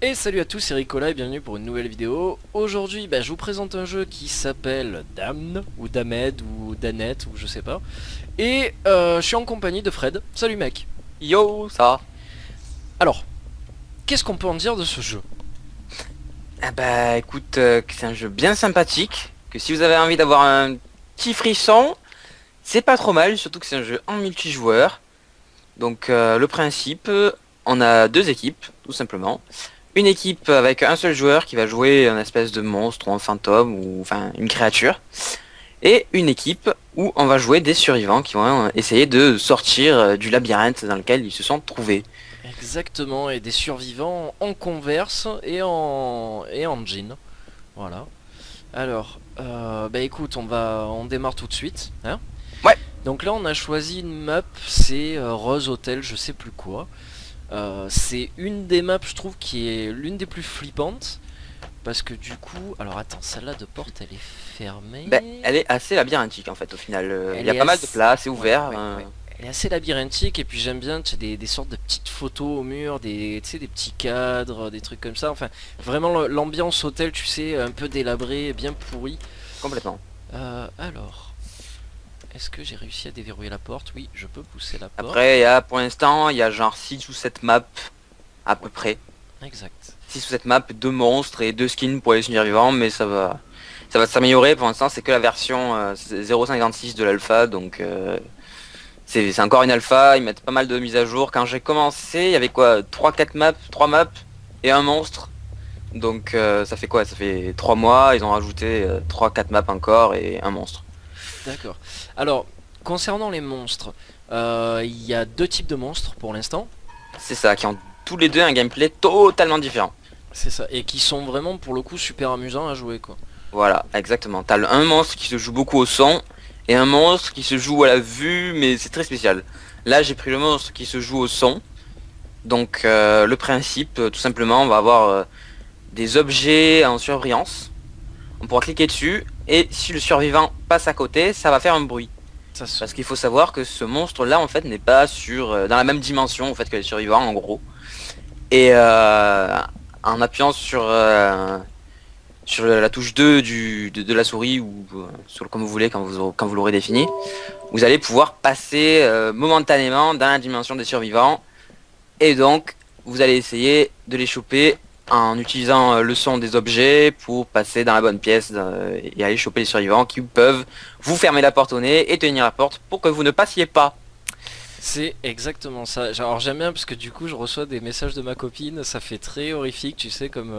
Et salut à tous, c'est Ricola et bienvenue pour une nouvelle vidéo. Aujourd'hui, je vous présente un jeu qui s'appelle Damn, ou Damed, ou Danette, ou je sais pas. Et je suis en compagnie de Fred. Salut mec. Yo, ça va? Alors, qu'est-ce qu'on peut en dire de ce jeu? Ah bah écoute, que c'est un jeu bien sympathique, que si vous avez envie d'avoir un petit frisson, c'est pas trop mal, surtout que c'est un jeu en multijoueur. Donc le principe, on a deux équipes, tout simplement. Une équipe avec un seul joueur qui va jouer un espèce de monstre ou un fantôme ou enfin une créature. Et une équipe où on va jouer des survivants qui vont essayer de sortir du labyrinthe dans lequel ils se sont trouvés. Exactement, et des survivants en converse et en jean. Voilà. Alors, écoute, on démarre tout de suite, hein. Ouais. Donc là on a choisi une map, c'est Rose Hotel, je sais plus quoi. C'est une des maps, je trouve, qui est l'une des plus flippantes. Parce que du coup... Alors attends, celle-là de porte, elle est fermée. Bah, elle est assez labyrinthique en fait au final. Il Elle y a est pas mal de assez... place, c'est Ouais, ouvert. ouais, ouais. Elle est assez labyrinthique et puis j'aime bien, tu sais, des sortes de petites photos au mur, tu sais, des petits cadres, des trucs comme ça. Enfin, vraiment l'ambiance hôtel, tu sais, un peu délabré, bien pourri. Complètement. Alors, est-ce que j'ai réussi à déverrouiller la porte? Oui, je peux pousser la porte. Après, pour l'instant, il y a genre 6 ou 7 maps à peu près. Exact. 6 ou 7 maps, 2 monstres et 2 skins pour les survivants, mais ça va s'améliorer. Pour l'instant, c'est que la version 0.56 de l'alpha, donc c'est encore une alpha. Ils mettent pas mal de mises à jour. Quand j'ai commencé, il y avait quoi, 3-4 maps, 3 maps et un monstre. Donc ça fait quoi? Ça fait 3 mois, ils ont rajouté 3-4 maps encore et un monstre. D'accord. Alors, concernant les monstres, il y a deux types de monstres pour l'instant. C'est ça, qui ont tous les deux un gameplay totalement différent. C'est ça. Et qui sont vraiment pour le coup super amusants à jouer quoi. Voilà, exactement. T'as un monstre qui se joue beaucoup au son et un monstre qui se joue à la vue, mais c'est très spécial. Là, j'ai pris le monstre qui se joue au son. Donc, le principe, tout simplement, on va avoir des objets en surbrillance. On pourra cliquer dessus et si le survivant passe à côté, ça va faire un bruit. Ça se... Parce qu'il faut savoir que ce monstre-là, en fait, n'est pas dans la même dimension en fait que les survivants, en gros. Et en appuyant sur la touche 2 de la souris ou comme vous voulez quand vous l'aurez défini, vous allez pouvoir passer momentanément dans la dimension des survivants et donc vous allez essayer de les choper en utilisant le son des objets pour passer dans la bonne pièce et aller choper les survivants qui peuvent vous fermer la porte au nez et tenir la porte pour que vous ne passiez pas. C'est exactement ça. Alors j'aime bien parce que du coup je reçois des messages de ma copine, ça fait très horrifique, tu sais, comme...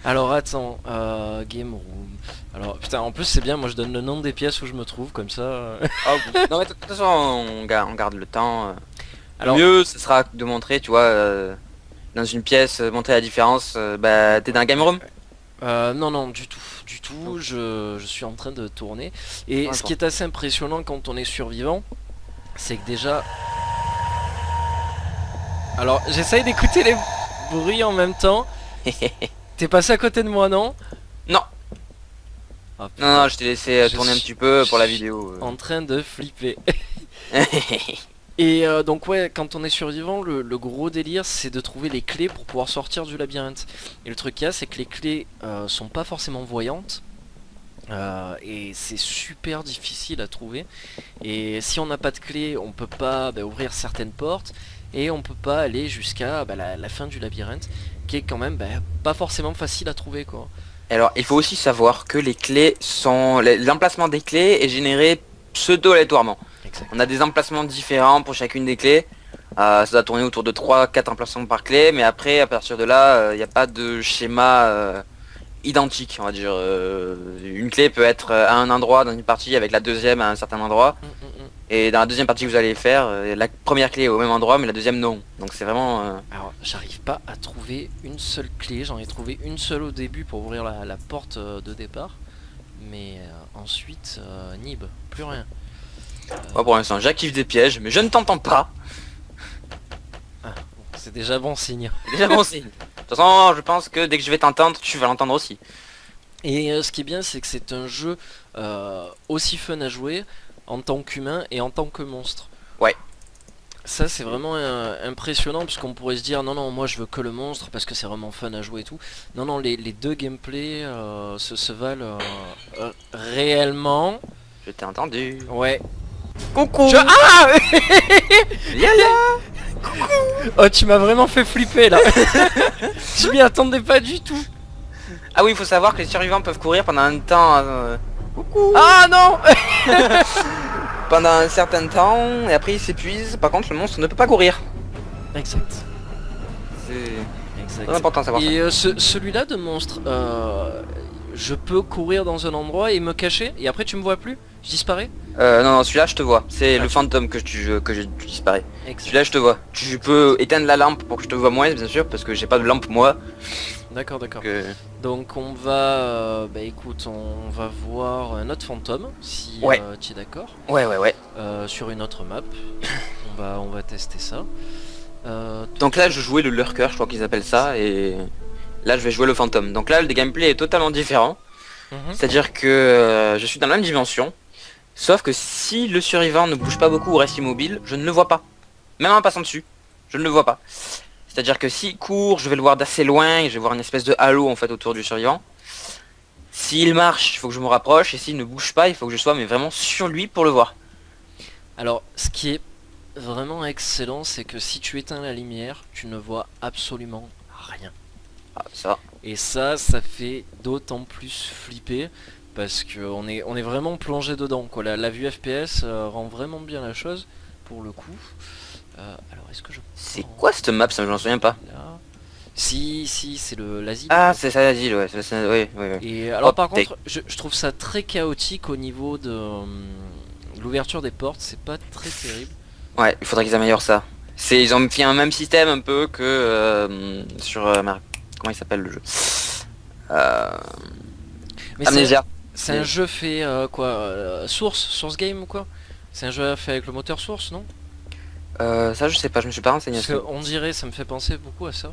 Alors attends, game room. Alors putain, en plus c'est bien, moi je donne le nom des pièces où je me trouve, comme ça... Ah, non mais de toute façon on garde le temps. Le Alors, mieux ce sera de montrer, tu vois, dans une pièce, montrer la différence. T'es dans un game room? non, non, du tout. Du tout, je suis en train de tourner. Et Ouais, ce bon. qui est assez impressionnant quand on est survivant, c'est que déjà... Alors, j'essaye d'écouter les bruits en même temps. T'es passé à côté de moi, non? Non, Ah non, putain, non, je t'ai laissé je tourner un suis petit peu pour la vidéo. en train de flipper. Et donc ouais, quand on est survivant, le gros délire c'est de trouver les clés pour pouvoir sortir du labyrinthe. Et le truc qu'il y a, c'est que les clés sont pas forcément voyantes. Et c'est super difficile à trouver. Et si on n'a pas de clé, on peut pas ouvrir certaines portes. Et on peut pas aller jusqu'à la fin du labyrinthe, qui est quand même pas forcément facile à trouver quoi. Alors, il faut aussi savoir que les clés sont... L'emplacement des clés est généré pseudo-aléatoirement. Exact. On a des emplacements différents pour chacune des clés. Ça doit tourner autour de 3-4 emplacements par clé, mais après, à partir de là, il n'y a pas de schéma identique, on va dire. Une clé peut être à un endroit dans une partie avec la deuxième à un certain endroit. Mm. Et dans la deuxième partie que vous allez faire, la première clé est au même endroit, mais la deuxième non. Donc c'est vraiment... Alors j'arrive pas à trouver une seule clé, j'en ai trouvé une seule au début pour ouvrir la porte de départ. Mais ensuite, nib, plus rien. Moi pour l'instant j'active des pièges, mais je ne t'entends pas. Ah, bon, c'est déjà bon signe. C'est déjà bon signe. De toute façon, je pense que dès que je vais t'entendre, tu vas l'entendre aussi. Et ce qui est bien, c'est que c'est un jeu aussi fun à jouer en tant qu'humain et en tant que monstre. Ouais. Ça c'est vraiment impressionnant puisqu'on pourrait se dire non non moi je veux que le monstre parce que c'est vraiment fun à jouer et tout. Non non les deux gameplays se valent réellement. Je t'ai entendu. Ouais. Coucou. Ah Yaya. oh tu m'as vraiment fait flipper là. Je m'y attendais pas du tout. Ah oui, il faut savoir que les survivants peuvent courir pendant un temps. Coucou. Ah non. Pendant un certain temps et après il s'épuise. Par contre le monstre ne peut pas courir. Exact. C'est très important de savoir ça. Et celui-là de monstre, je peux courir dans un endroit et me cacher et après tu me vois plus? Je disparais? Non, non, celui-là je te vois. C'est le Ok. fantôme que tu disparais. Exact. Celui-là je te vois. Tu peux éteindre la lampe pour que je te vois moins bien sûr parce que j'ai pas de lampe moi. D'accord, d'accord. Donc, Donc on va, bah écoute, on va voir un autre fantôme si Ouais. tu es d'accord, ouais. sur une autre map. On va tester ça. Donc là je jouais le lurker, je crois qu'ils appellent ça, et là je vais jouer le fantôme. Donc là le gameplay est totalement différent. Mhm. C'est-à-dire que je suis dans la même dimension. Sauf que si le survivant ne bouge pas beaucoup ou reste immobile, je ne le vois pas. Même en passant dessus, je ne le vois pas. C'est-à-dire que s'il court, je vais le voir d'assez loin et je vais voir une espèce de halo en fait autour du survivant. S'il marche, il faut que je me rapproche, et s'il ne bouge pas, il faut que je sois mais vraiment sur lui pour le voir. Alors ce qui est vraiment excellent, c'est que si tu éteins la lumière, tu ne vois absolument rien. Ah, ça. Et ça fait d'autant plus flipper parce qu'on est vraiment plongé dedans quoi. La vue FPS rend vraiment bien la chose pour le coup. Alors est-ce que je C'est prends quoi cette map, ça je m'en souviens pas. là? Si c'est l'asile. Ah c'est ça la ville, ouais. Oui. Et alors Hop, par tac. contre je trouve ça très chaotique au niveau de l'ouverture des portes, c'est pas très terrible. Ouais, il faudrait qu'ils améliorent ça. Ils ont fait un même système un peu que sur... comment il s'appelle le jeu Mais c'est Amnesia. un jeu fait quoi Source Game ou quoi? C'est un jeu fait avec le moteur Source, non? Ça je sais pas, je me suis pas renseigné. Parce qu'on dirait, ça me fait penser beaucoup à ça.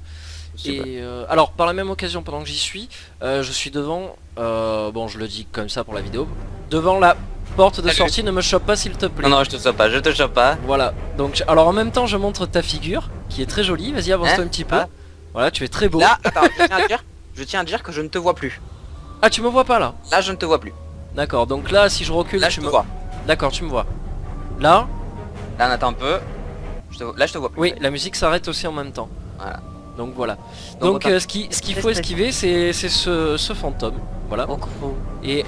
Je sais pas. Et alors, par la même occasion, pendant que j'y suis, je suis devant, bon, je le dis comme ça pour la vidéo, devant la porte de Salut. sortie. Ne me chope pas, s'il te plaît. Non, je te chope pas, je te chope pas. Voilà. Donc, alors en même temps, je montre ta figure, qui est très jolie. Vas-y, avance-toi Hein un petit peu. Ah. Voilà, tu es très beau. Là, attends, je tiens à dire que je ne te vois plus. Ah, tu me vois pas là? Là, je ne te vois plus. D'accord. Donc là, si je recule, Là, tu je te me vois. D'accord, tu me vois. Là, Là, on attend un peu. Là, je te vois plus. oui, la musique s'arrête aussi en même temps. Voilà. Donc voilà. Donc, Donc ce qu'il faut esquiver, c'est ce fantôme. Voilà. Et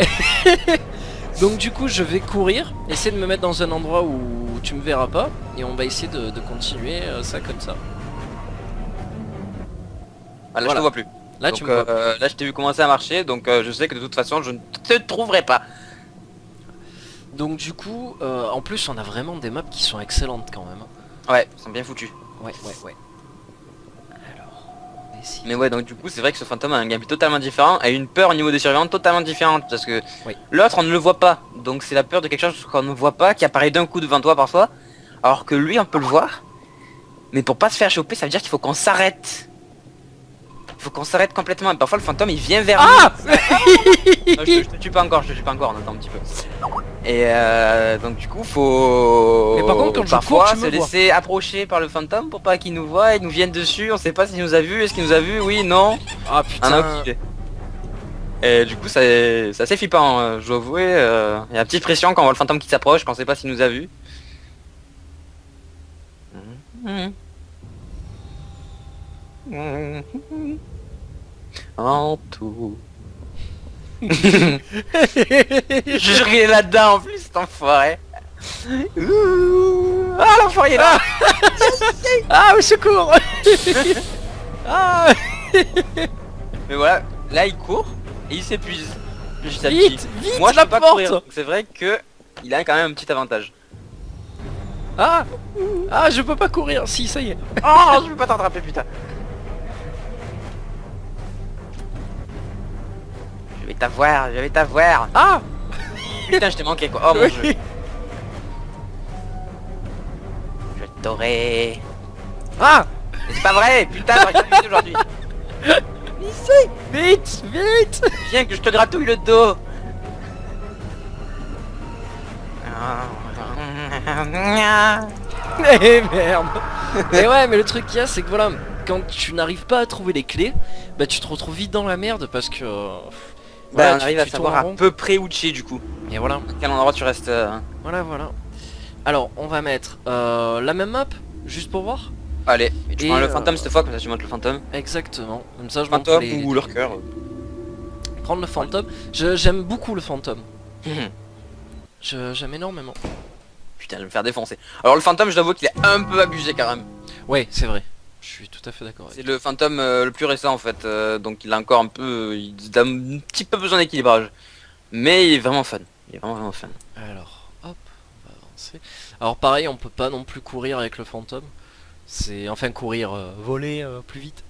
donc du coup je vais courir, essayer de me mettre dans un endroit où tu me verras pas, et on va essayer de continuer ça comme ça. Ah, là, je Voilà. te vois plus. Là Donc, tu me vois. là, je t'ai vu commencer à marcher, donc je sais que de toute façon, je ne te trouverai pas. Donc du coup, en plus on a vraiment des maps qui sont excellentes quand même. Ouais, ils sont bien foutus. Ouais. Alors, on va essayer. Mais ouais, donc du coup, c'est vrai que ce fantôme a un gameplay totalement différent et une peur au niveau des survivants totalement différente parce que Oui. l'autre, on ne le voit pas. Donc c'est la peur de quelque chose qu'on ne voit pas, qui apparaît d'un coup devant toi parfois, alors que lui, on peut le voir. Mais pour pas se faire choper, ça veut dire qu'il faut qu'on s'arrête. Il faut qu'on s'arrête complètement. Et parfois, le fantôme, il vient vers Ah nous. Non, je te tue pas encore, on attend un petit peu. Et donc du coup, faut Mais par contre, quand je parfois cours, tu se me vois. laisser approcher par le fantôme pour pas qu'il nous voie et nous vienne dessus. On sait pas s'il nous a vu, est-ce qu'il nous a vu, oui, non. Ah Ah non, putain. ok. Et du coup, c'est assez flippant, je dois avouer. Il y a une petite pression quand on voit le fantôme qui s'approche, quand on sait pas s'il nous a vu. En tout. Je jure qu'il est là-dedans en plus, cet enfoiré. Ouh. Ah, l'enfoiré est là. Ah, au secours. Ah, Mais voilà, là il court et il s'épuise. Petit à petit. vite, Moi je la peux pas porte. courir, donc c'est vrai que il a quand même un petit avantage. Ah, ah, je peux pas courir. Si, ça y est. Oh, je peux pas t'attraper, putain. Je vais t'avoir. Ah. Putain, je t'ai manqué quoi. Oh mon Oui. jeu. Je t'aurai. Ah, Mais c'est pas vrai, putain, j'aurais pas vu aujourd'hui. vite, vite. Viens que je te gratouille le dos. Eh merde. Et ouais, mais le truc qu'il y a, c'est que voilà, quand tu n'arrives pas à trouver les clés, bah tu te retrouves vite dans la merde parce que... Bah, voilà, on arrive à tu savoir tournes en à rond. peu près où tu es du coup. Et voilà, À quel endroit tu restes. voilà. Alors, on va mettre la même map, juste pour voir. Allez, et tu Et, prends le fantôme cette fois, comme ça tu montes le fantôme. Exactement. Comme ça, je montre Fantôme les ou leur cœur. Prendre le fantôme. J'aime beaucoup le fantôme. J'aime énormément. Putain, je vais me faire défoncer. Alors le fantôme, je t'avoue qu'il est un peu abusé quand même. Ouais, c'est vrai. Je suis tout à fait d'accord avec C'est le fantôme le plus récent en fait, donc il a encore un peu, il a un petit peu besoin d'équilibrage. Mais il est vraiment fun. Il est vraiment fun. toi. Alors, hop, on va avancer. Alors pareil, on peut pas non plus courir avec le fantôme. C'est enfin courir, voler plus vite.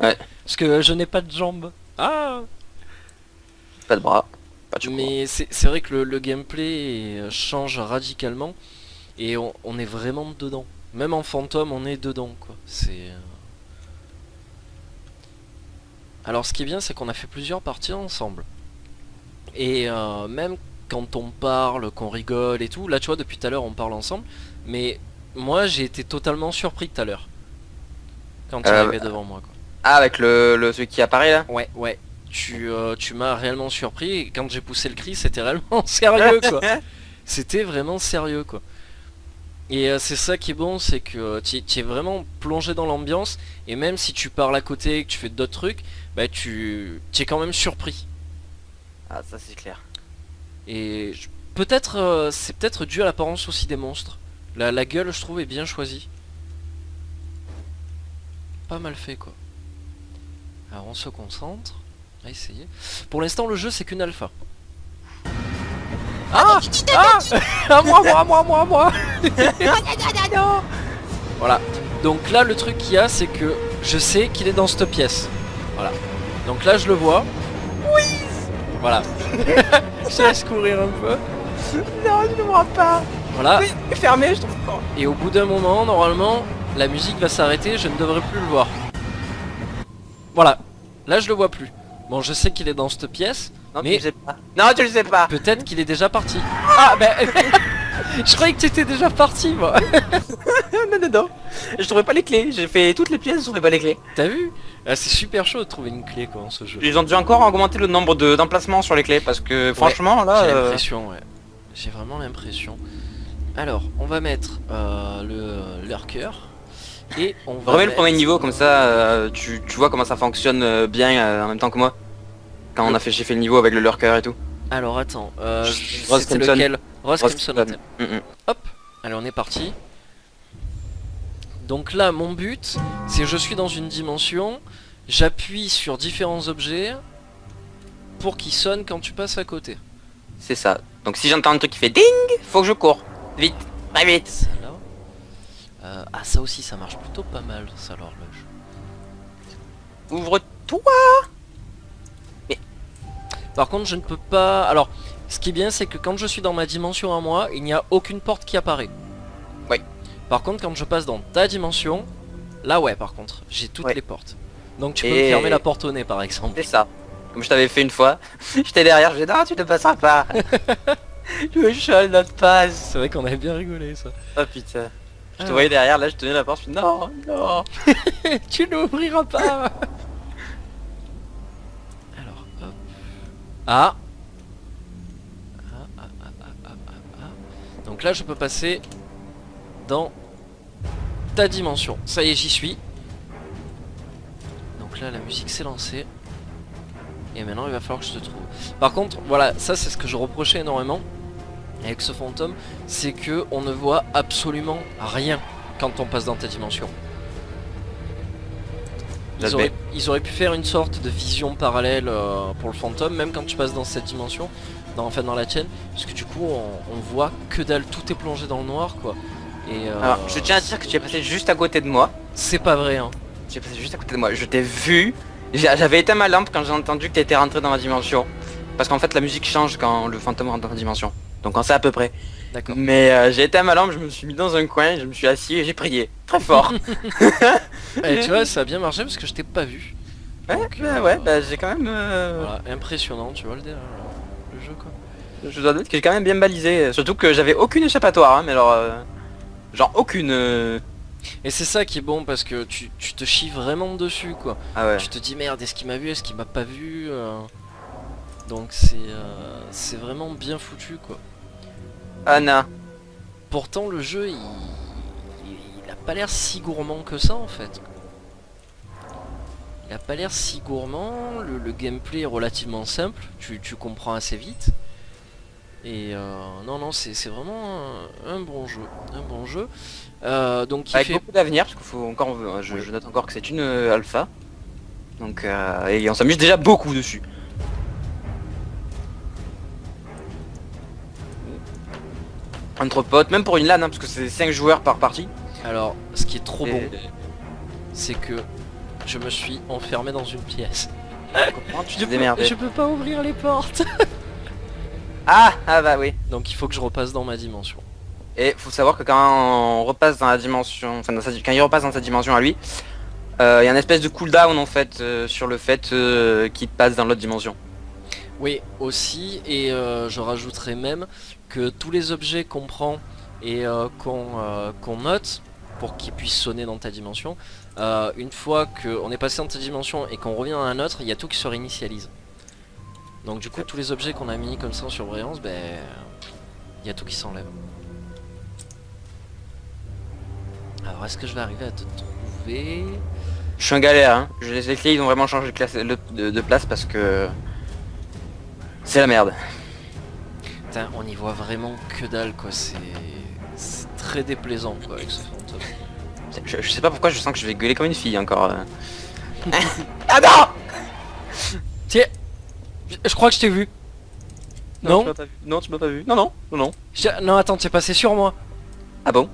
Ouais. Parce que je n'ai pas de jambes. Ah. Pas de bras, pas de choucroute. Mais c'est vrai que le gameplay change radicalement et on est vraiment dedans. Même en fantôme, on est dedans quoi. C'est. Alors ce qui est bien, c'est qu'on a fait plusieurs parties ensemble. Et même quand on parle, qu'on rigole et tout, là tu vois depuis tout à l'heure on parle ensemble, mais moi j'ai été totalement surpris tout à l'heure quand il arrivait devant moi quoi. Ah, avec celui qui apparaît là. Ouais. Tu m'as réellement surpris et quand j'ai poussé le cri c'était réellement sérieux quoi. C'était vraiment sérieux quoi. Et c'est ça qui est bon, c'est que tu es vraiment plongé dans l'ambiance et même si tu parles à côté et que tu fais d'autres trucs, bah tu es quand même surpris. Ah, ça c'est clair. Et peut-être c'est peut-être dû à l'apparence aussi des monstres. La gueule je trouve est bien choisie. Pas mal fait quoi. Alors on se concentre. À essayer. Pour l'instant le jeu c'est qu'une alpha. Ah ah à moi Voilà. Donc là le truc qu'il y a c'est que je sais qu'il est dans cette pièce. Voilà. Donc là je le vois. Oui. Voilà. Je laisse courir un peu. Non, je ne vois pas. Voilà. Oui, fermé, je trouve pas. Et au bout d'un moment, normalement, la musique va s'arrêter, je ne devrais plus le voir. Voilà. Là je le vois plus. Bon je sais qu'il est dans cette pièce. Non, mais tu le sais pas. Non, tu le sais pas. peut-être qu'il est déjà parti. Ah ben je croyais que tu étais déjà parti moi. Non. Je trouvais pas les clés. J'ai fait toutes les pièces, je trouvais pas les clés. T'as vu? Ah, c'est super chaud de trouver une clé quoi en ce jeu. Ils ont dû encore augmenter le nombre d'emplacements sur les clés parce que franchement là. J'ai l'impression, ouais. J'ai vraiment l'impression. Alors, on va mettre le lurker. Et on va Remets le mettre... premier niveau comme ça, tu vois comment ça fonctionne bien en même temps que moi. Quand on a fait, j'ai fait le niveau avec le lurker et tout. Alors attends, Rose c'était Crimson. lequel? Rose Rose Crimson Crimson. Hotel. Hop, allez on est parti. Donc là mon but, c'est que je suis dans une dimension, j'appuie sur différents objets pour qu'ils sonnent quand tu passes à côté. C'est ça. Donc si j'entends un truc qui fait ding, faut que je cours. Vite, très vite. Ça là. Ah ça aussi ça marche plutôt pas mal ça l'horloge. Ouvre-toi. Par contre je ne peux pas... Alors ce qui est bien c'est que quand je suis dans ma dimension à moi, il n'y a aucune porte qui apparaît. Oui. Par contre quand je passe dans ta dimension, là ouais par contre, j'ai toutes les portes. Donc tu peux me Et- fermer la porte au nez par exemple. C'est ça. Comme je t'avais fait une fois. J'étais derrière, je disais non, tu ne passeras pas. Je veux seul notre passe. C'est vrai qu'on avait bien rigolé ça. Oh putain. Je te Alors. voyais derrière, là je tenais la porte, je suis non. Tu n'ouvriras pas. Alors hop. Ah. Donc là je peux passer dans ta dimension. Ça y est j'y suis. Donc là la musique s'est lancée. Et maintenant il va falloir que je te trouve. Par contre voilà, ça c'est ce que je reprochais énormément avec ce fantôme, c'est que on ne voit absolument rien quand on passe dans ta dimension. Ils auraient pu faire une sorte de vision parallèle pour le fantôme, même quand tu passes dans cette dimension, enfin dans la tienne, parce que du coup on voit que dalle, tout est plongé dans le noir quoi. Et Alors, je tiens à dire que tu es passé juste à côté de moi. c'est pas vrai hein. Tu es passé juste à côté de moi. Je t'ai vu. J'avais éteint ma lampe quand j'ai entendu que tu étais rentré dans ma dimension. Parce qu'en fait la musique change quand le fantôme rentre dans ta dimension. Donc on sait à peu près. D'accord. Mais j'ai éteint ma lampe, je me suis mis dans un coin, je me suis assis et j'ai prié. Très fort. Et tu vois ça a bien marché parce que je t'ai pas vu. Ouais, Donc, bah, j'ai quand même... voilà, impressionnant tu vois le jeu quoi. Je dois dire que j'ai quand même bien balisé. Surtout que j'avais aucune échappatoire. Hein, mais alors... Genre aucune. Et c'est ça qui est bon parce que tu te chies vraiment dessus quoi. Ah ouais. Tu te dis merde, est-ce qu'il m'a vu, est-ce qu'il m'a pas vu Donc c'est vraiment bien foutu quoi. Anna. Pourtant le jeu il a pas l'air si gourmand que ça en fait. Il a pas l'air si gourmand, le gameplay est relativement simple, tu comprends assez vite. Et non c'est vraiment un bon jeu. Un bon jeu. Donc il Avec fait... beaucoup d'avenir parce qu'il faut encore. Je note encore que c'est une alpha. Donc et on s'amuse déjà beaucoup dessus. Entre potes, même pour une LAN, hein, parce que c'est 5 joueurs par partie. Alors ce qui est trop Et- bon, c'est que je me suis enfermé dans une pièce. Comment tu Je te démerdes? peux pas ouvrir les portes. Ah bah oui. Donc il faut que je repasse dans ma dimension. Et faut savoir que quand on repasse dans la dimension, enfin quand il repasse dans sa dimension à lui, il y a une espèce de cooldown en fait sur le fait qu'il passe dans l'autre dimension. Oui, aussi, et je rajouterai même que tous les objets qu'on prend et qu'on note pour qu'ils puissent sonner dans ta dimension, une fois qu'on est passé dans ta dimension et qu'on revient dans la nôtre, il y a tout qui se réinitialise. Donc du coup, tous les objets qu'on a mis comme ça en surbrillance, ben, il y a tout qui s'enlève. Alors, est-ce que je vais arriver à te trouver? Je suis en galère, hein. Les clés ils ont vraiment changé de, de place parce que c'est la merde. Putain, on y voit vraiment que dalle quoi, c'est très déplaisant quoi avec ce fantôme. Je sais pas pourquoi je sens que je vais gueuler comme une fille encore. Ah non! Tiens, je crois que je t'ai vu. Non, tu m'as pas vu. Non, tu m'as pas vu. Non, non, non, non. Non attends, t'es passé sur moi. Ah bon?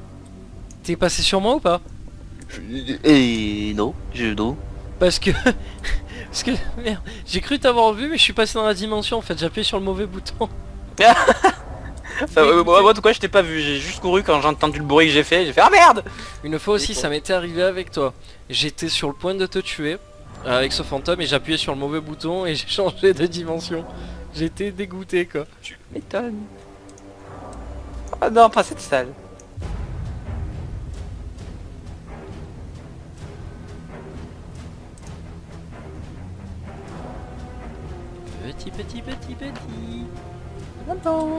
T'es passé sur moi ou pas? Et non, non. Parce que... Parce que... Merde, j'ai cru t'avoir vu mais je suis passé dans la dimension en fait, j'ai appuyé sur le mauvais bouton. Enfin, moi en tout cas je t'ai pas vu, j'ai juste couru quand j'ai entendu le bruit que j'ai fait ah merde! Une fois aussi ça m'était arrivé avec toi. J'étais sur le point de te tuer avec ce fantôme et j'appuyais sur le mauvais bouton et j'ai changé de dimension. J'étais dégoûté quoi. Tu m'étonnes. Ah non, pas cette salle. Petit. Attends.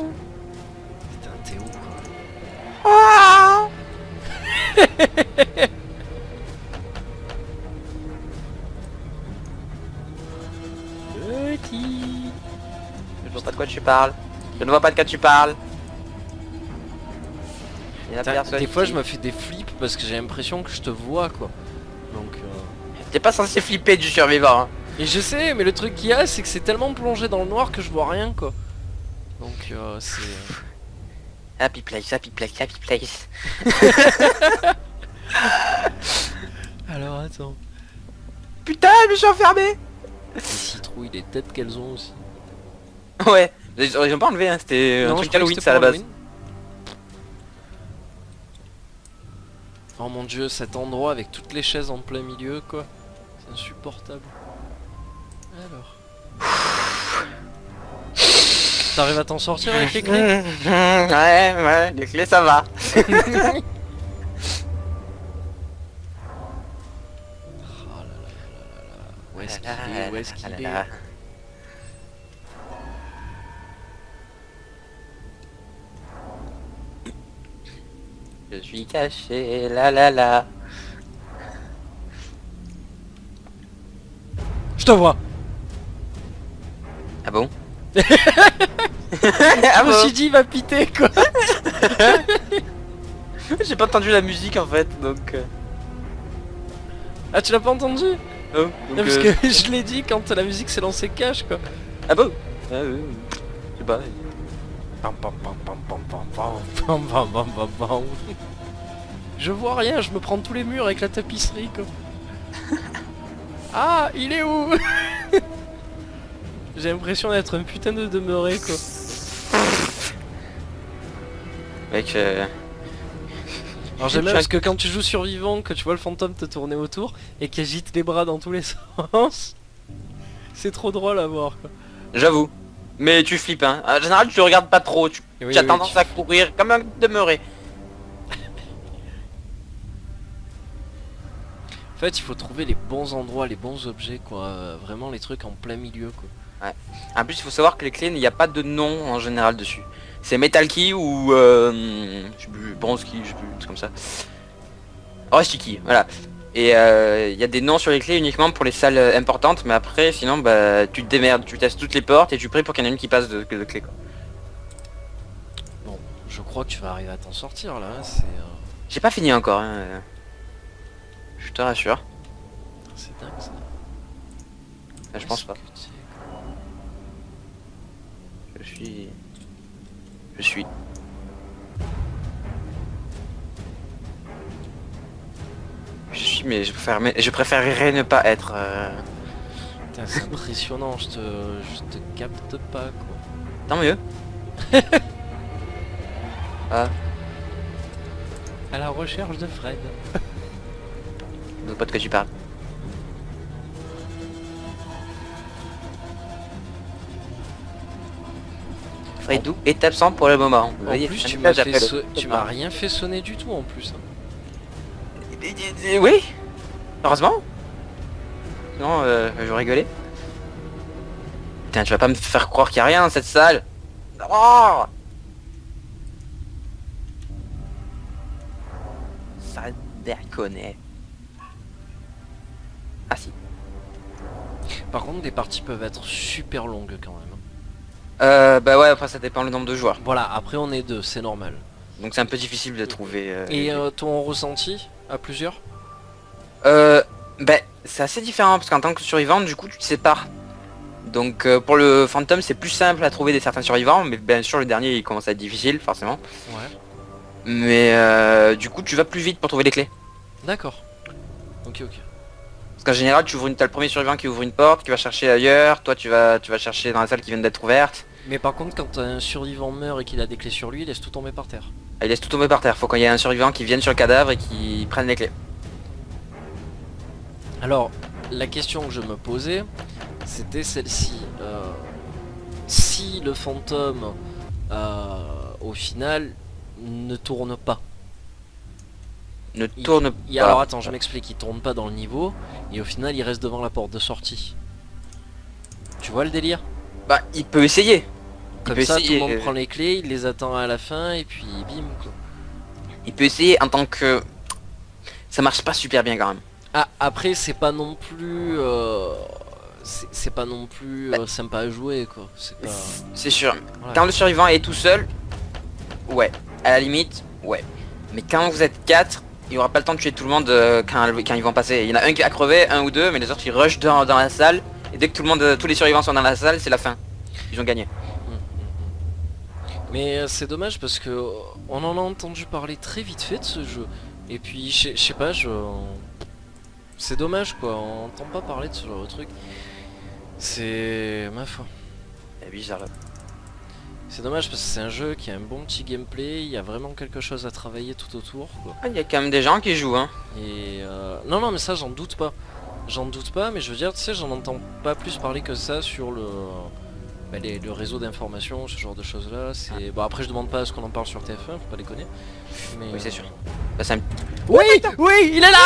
Putain, t'es où quoi? Ah Petit. Je vois pas de quoi tu parles. Je ne vois pas de quoi tu parles. Il y en a Putain, personne des fois ici. je me fais des flips parce que j'ai l'impression que je te vois quoi. Donc T'es pas censé flipper du survivant. Hein. Et je sais mais le truc qu'il y a c'est que c'est tellement plongé dans le noir que je vois rien quoi. Donc c'est... Happy place, happy place, happy place. Alors attends. Putain, mais je suis enfermé. Les citrouilles, les têtes qu'elles ont aussi. Ouais, ils ont pas enlevé, hein. C'était un Non, je truc croyais que Halloween c'était ça à la pour base. Halloween. Oh mon dieu, cet endroit avec toutes les chaises en plein milieu quoi. C'est insupportable. Alors. T'arrives à t'en sortir avec les clés? Ouais, les clés ça va. Oh là là là là. Où est-ce qu'il est? Où est-ce qu'il est? Je suis caché, la la la. Je te vois! Ah bon? Je Ah me bon? suis dit il va piter quoi! J'ai pas entendu la musique en fait, donc... Ah tu l'as pas entendu? non, Non, donc, parce que je l'ai dit quand la musique s'est lancée cash quoi. Ah bon? Ah oui, je sais pas. Je vois rien, je me prends tous les murs avec la tapisserie quoi. Ah, il est où? J'ai l'impression d'être un putain de demeuré quoi. Mec, Alors j'aime bien parce que quand tu joues survivant, que tu vois le fantôme te tourner autour et qu'il agite les bras dans tous les sens, c'est trop drôle à voir quoi. j'avoue. Mais tu flippes hein. En général tu regardes pas trop, tu Oui, as oui, tendance à courir comme un demeuré. En fait, il faut trouver les bons endroits, les bons objets, quoi. Vraiment les trucs en plein milieu, quoi. En plus, il faut savoir que les clés, il n'y a pas de nom en général dessus. C'est Metal Key ou je sais plus, Bronze Key, je sais plus, c'est comme ça. Rusty Key, voilà. Et il y a des noms sur les clés uniquement pour les salles importantes, mais après, sinon, bah, tu te démerdes, tu testes toutes les portes et tu pries pour qu'il y en ait une qui passe de clé, quoi. Bon, je crois que tu vas arriver à t'en sortir, là. Hein, c'est J'ai pas fini encore, hein. Je te rassure. dingue, ça. Je pense pas. Est-ce que tu- Je suis. Mais je préférerais ne pas être. Putain, c'est impressionnant, je te capte pas, quoi. Tant mieux. Ah, À la recherche de Fred. je sais pas de quoi tu parles. Fredou est absent pour le moment. Vous En voyez, plus, un tu m'as message après le- tu m'as rien fait sonner du tout, en plus. Hein. Oui. Heureusement. Non, je rigolais. Putain, tu vas pas me faire croire qu'il y a rien dans cette salle. Oh, ça déconne. Ah si. Par contre, les parties peuvent être super longues, quand même. Bah ouais, après ça dépend le nombre de joueurs. Voilà, après on est deux, c'est normal. Donc c'est un peu difficile de trouver. Et ton ressenti à plusieurs? Ben c'est assez différent parce qu'en tant que survivant, du coup tu te sépares. Donc pour le fantôme c'est plus simple à trouver des certains survivants, mais bien sûr le dernier il commence à être difficile forcément. Ouais. Mais du coup tu vas plus vite pour trouver les clés. D'accord. Ok, ok. Parce qu'en général t'as le premier survivant qui ouvre une porte, qui va chercher ailleurs, toi tu vas chercher dans la salle qui vient d'être ouverte. Mais par contre, quand un survivant meurt et qu'il a des clés sur lui, il laisse tout tomber par terre. Ah, il laisse tout tomber par terre, faut qu'il y ait un survivant qui vienne sur le cadavre et qui prenne les clés. Alors, la question que je me posais, c'était celle-ci. Si le fantôme, au final, ne tourne pas. Ne tourne pas. Alors attends, je m'explique, il tourne pas dans le niveau, et au final il reste devant la porte de sortie. Tu vois le délire? Bah il peut essayer. Comme peut ça, essayer, tout le monde prend les clés, il les attend à la fin, et puis bim, quoi. Il peut essayer en tant que... Ça marche pas super bien quand même. Ah, après, c'est pas non plus... c'est pas non plus sympa à jouer, quoi. C'est pas... C'est sûr. Voilà. Quand le survivant est tout seul, ouais. À la limite, ouais. Mais quand vous êtes 4, il n'y aura pas le temps de tuer tout le monde quand ils vont passer. Il y en a un qui va crever, un ou deux, mais les autres ils rushent dans la salle. Et dès que tous les survivants sont dans la salle, c'est la fin. Ils ont gagné. Mais c'est dommage parce que on en a entendu parler très vite fait de ce jeu. Et puis, je sais pas, c'est dommage, quoi. On entend pas parler de ce genre de truc. C'est... ma foi. C'est bizarre là. C'est dommage parce que c'est un jeu qui a un bon petit gameplay, il y a vraiment quelque chose à travailler tout autour, quoi. Ah, il y a quand même des gens qui jouent, hein. Et non, non, mais ça, j'en doute pas. J'en doute pas, mais je veux dire, tu sais, j'en entends pas plus parler que ça sur le réseau d'information, ce genre de choses là. C'est bon, après je demande pas à ce qu'on en parle sur TF1, faut pas déconner. Mais Oui, c'est sûr. Bah, c'est un... oui, oui, il est là,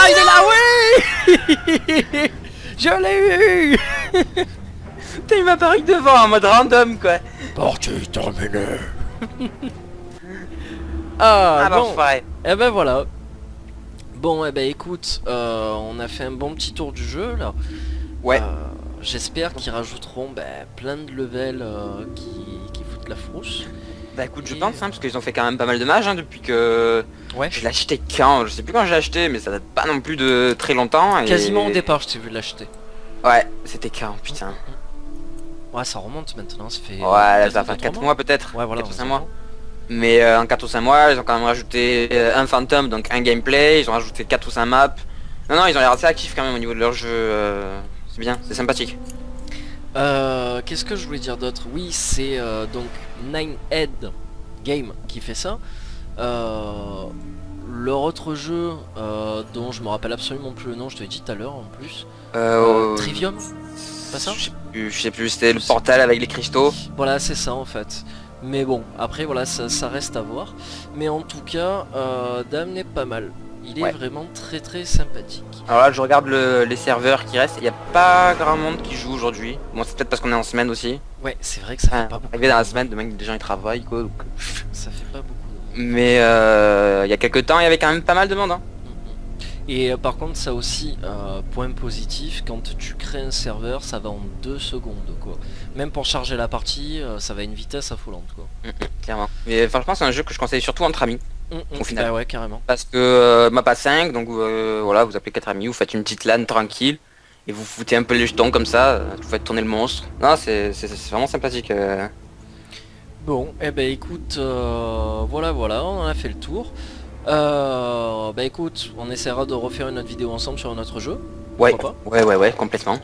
oui. Je l'ai eu. Putain, il m'a apparu devant en mode random, quoi. Partie terminée. Ah, Ah bah, bon. pareil. Eh ben voilà. Bon, eh ben écoute, on a fait un bon petit tour du jeu là. Ouais. J'espère qu'ils rajouteront plein de levels qui foutent la frousse. Bah écoute, je Et- pense, hein, parce qu'ils ont fait quand même pas mal de mages, hein, depuis que... Ouais. Je l'ai acheté quand? Je sais plus quand je l'ai acheté, mais ça date pas non plus de très longtemps. Et... Quasiment au départ, je t'ai vu l'acheter. Ouais, c'était quand, putain. Ouais, ça remonte maintenant, ça fait... Ouais, peut-être ça va faire 2-3 4 mois peut-être. Ouais, voilà. 4 ou 5 on mois. s'entend. Mais en 4 ou 5 mois, ils ont quand même rajouté un fantôme, donc un gameplay, ils ont rajouté 4 ou 5 maps. Non, non, ils ont l'air assez actifs quand même au niveau de leur jeu. C'est bien, c'est sympathique. Qu'est-ce que je voulais dire d'autre? Oui, c'est donc Ninehead Game qui fait ça. Leur autre jeu, dont je me rappelle absolument plus le nom, je te l'ai dit tout à l'heure en plus. Trivium, pas ça? Je sais plus, c'était le portal avec les cristaux. Voilà, c'est ça en fait. Mais bon, après voilà, ça reste à voir. Mais en tout cas, Dame n'est pas mal. Il est Ouais. vraiment très très sympathique. Alors là, je regarde les serveurs qui restent. Il n'y a pas grand monde qui joue aujourd'hui. Bon, c'est peut-être parce qu'on est en semaine aussi. Ouais, c'est vrai que ça fait pas beaucoup. Arrivé dans la semaine, demain, les gens ils travaillent quoi. Donc... Ça fait pas beaucoup. Mais il y a quelques temps, il y avait quand même pas mal de monde. Hein. Et par contre, ça aussi, point positif, quand tu crées un serveur, ça va en 2 secondes, quoi. Même pour charger la partie, ça va à une vitesse affolante, quoi. Clairement. Mais franchement, c'est un jeu que je conseille surtout entre amis. Au final. Bah ouais, carrément. Parce que map à 5, donc voilà, vous appelez 4 amis, vous faites une petite LAN tranquille. Et vous foutez un peu les jetons comme ça, vous faites tourner le monstre. Non, c'est vraiment sympathique. Bon, eh ben écoute, voilà, on en a fait le tour. Bah écoute, on essaiera de refaire une autre vidéo ensemble sur un autre jeu. Ouais, Pourquoi pas. ouais, complètement.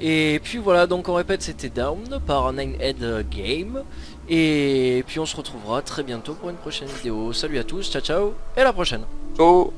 Et puis voilà, donc on répète, c'était Down par Ninehead Game. Et puis on se retrouvera très bientôt pour une prochaine vidéo. Salut à tous, ciao ciao, et à la prochaine. Ciao.